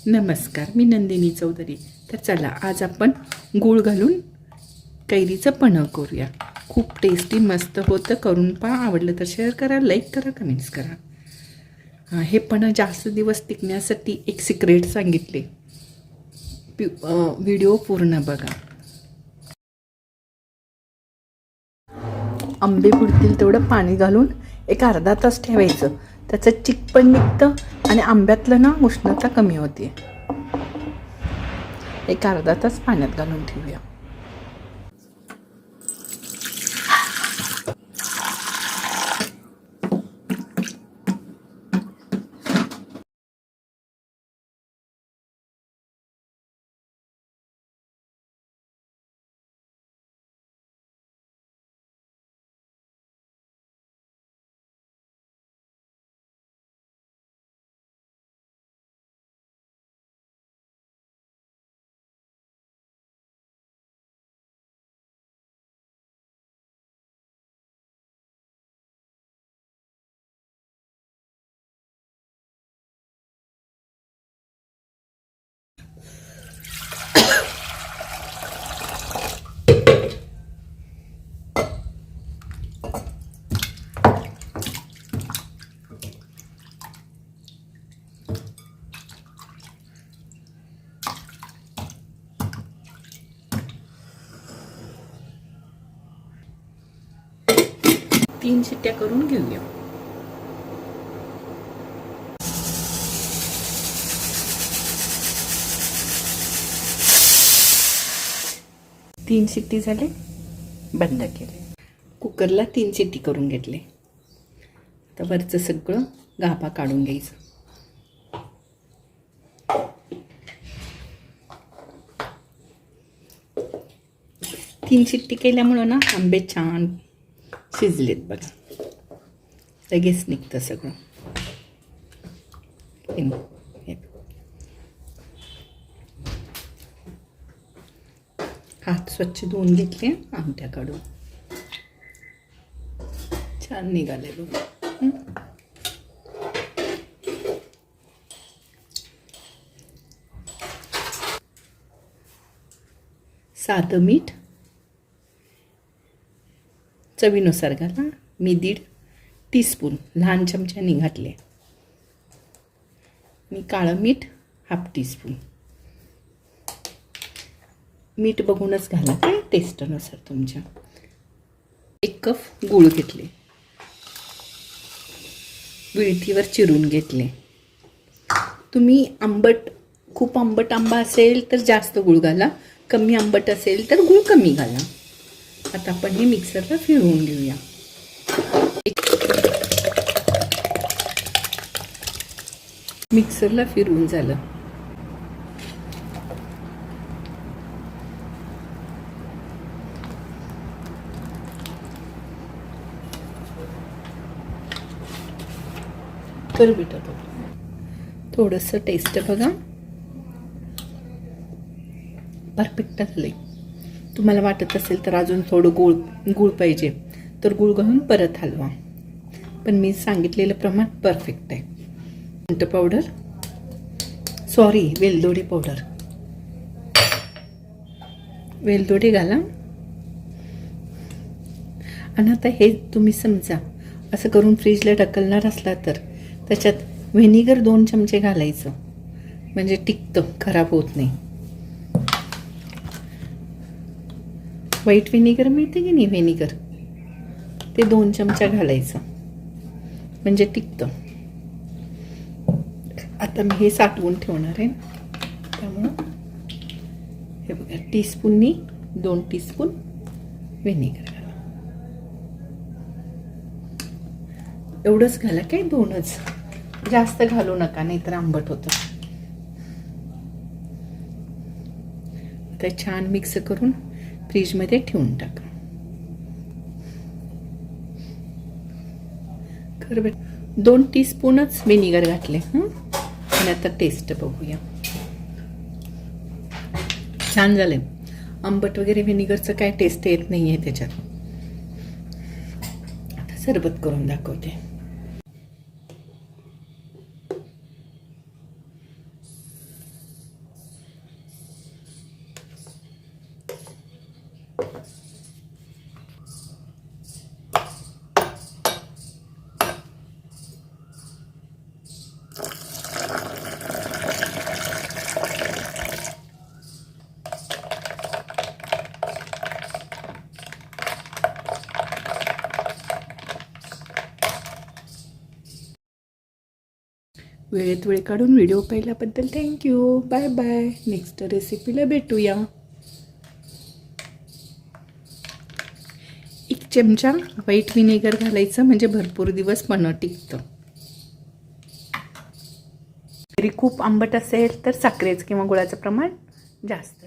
नमस्कार, मी नंदिनी चौधरी. तर चला आज आपण गूळ घालून कैरीचं पन्ह करूया. खूप टेस्टी मस्त होतं. करून पहा. आवडलं तर शेअर करा, लाईक करा, कमेंट्स करा. हे पन्ह जास्त दिवस टिकण्यासाठी एक सिक्रेट सांगितले. व्हिडिओ पूर्ण बघा. आंबे पुरतील तेवढं पाणी घालून एक अर्धा तास ठेवायचं. त्याचं चिक पण निघतं आणि आंब्यातलं ना उष्णता कमी होते. एक अर्धा तास पाण्यात घालून ठेवूया. तीन शिट्ट्या करून घेऊया. तीन शिट्टी झाले, बंद केले. कुकरला 3 शिट्टी करून घेतले. आता वरचं सगळं गाभा काढून घ्यायचं. तीन शिट्टी केल्यामुळं ना आंबे छान शिजलेत बघा. लगेच निघतं सगळं. हात स्वच्छ धुवून घेतले. आमट्या काढून छान निघाले बघा. साधं मीठ चवीनुसार घाला. मी 1.5 टीस्पून लहान चमच्याने घातले. मी काळं मीठ 1/2 टीस्पून. मीठ बघूनच घाला, काय टेस्टनुसार तुमच्या. 1 कप गूळ घेतले. विळतीवर चिरून घेतले. तुम्ही खूप आंबट आंबा असेल तर जास्त गूळ घाला. कमी आंबट असेल तर गूळ कमी घाला. आता आपण हे मिक्सरला फिरवून घेऊया. मिक्सरला फिरवून झालं. कर बेटा थोडंसं टेस्ट बघा. परफेक्ट झालंय. तुम्हाला वाटत असेल तर अजून थोडं गूळ पाहिजे तर गूळ घालून परत हलवा. पण मी सांगितलेलं प्रमाण परफेक्ट आहे. सुंठ पावडर, वेलदोडे पावडर, वेलदोडे घाला. आणि आता हे तुम्ही समजा असं करून फ्रीजला ढकलणार असला तर त्याच्यात व्हिनेगर 2 चमचे घालायचं. म्हणजे टिकतं, खराब होत नाही. व्हाईट व्हिनेगर मिळते की नाही, व्हिनेगर ते 2 चमचा घालायचं. म्हणजे टिकतं. आता मी हे साठवून ठेवणार आहे. त्यामुळं हे बघा, टीस्पूननी 2 टीस्पून व्हिनेगर घाला. एवढंच घाला, काय 2च. जास्त घालू नका, नाहीतर आंबट होतं. आता छान मिक्स करून फ्रीजमध्ये ठेवून टाका. 2 टीस्पूनच व्हिनेगर घातले. आणि आता टेस्ट बघूया. छान झाले. आंबट वगैरे व्हिनेगरचं काय टेस्ट येत नाही आहे त्याच्यात. आता सरबत करून दाखवते. वेळेत वेळ काढून व्हिडिओ पाहिल्याबद्दल थँक्यू. Bye bye. नेक्स्ट रेसिपीला भेटूया. 1 चमचा व्हाईट विनेगर घालायचं म्हणजे भरपूर दिवस पन्ह टिकतं. जरी खूप आंबट असेल तर साखरेचं किंवा गुळाचं प्रमाण जास्त